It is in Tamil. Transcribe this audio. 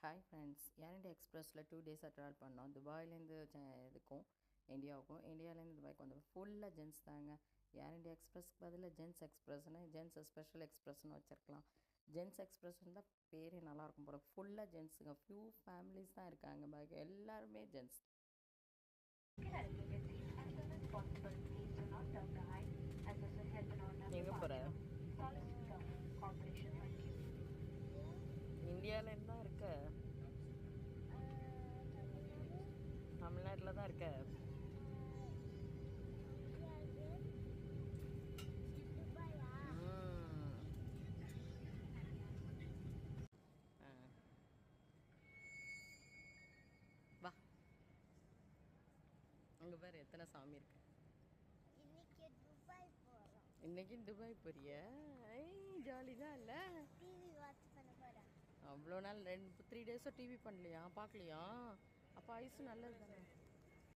ஹாய் ஃப்ரெண்ட்ஸ், ஏர் இண்டியா எக்ஸ்பிரஸில் 2 டேஸாக ட்ராவல் பண்ணோம். துபாயிலேருந்து இதுக்கும் இந்தியாவுக்கும், இந்தியாவிலேருந்து துபாய்க்கு வந்து ஃபுல்லாக ஜென்ஸ் தாங்க. ஏர் இண்டியா எக்ஸ்பிரஸ்க்கு பதிலாக ஜென்ஸ் எக்ஸ்பிரஸ்னு ஜென்ஸ் ஸ்பெஷல் எக்ஸ்பிரஸ்னு வச்சுருக்கலாம். ஜென்ஸ் எக்ஸ்பிரஸ்ன்னு தான் பேரே நல்லாயிருக்கும் போல. ஃபுல்லாக ஜென்ஸுங்க, ஃபியூ ஃபேமிலிஸ் தான் இருக்காங்க, பாக்கி எல்லாருமே ஜென்ஸ். எங்கே போகிற? இந்தியாவிலேருந்து தான் இருக்க, தமிழ்நாட்டில் தான் இருக்க. வா, அங்கே பேர் எத்தனை சாமி இருக்கு. இன்னைக்கு துபாய் போறியா? ஜாலி தான் இல்லை? அவ்வளோ நாள் 3 டேஸாக டிவி பண்ணலையா, பார்க்கலையா? அப்போ ஐஸு நல்லது தானே.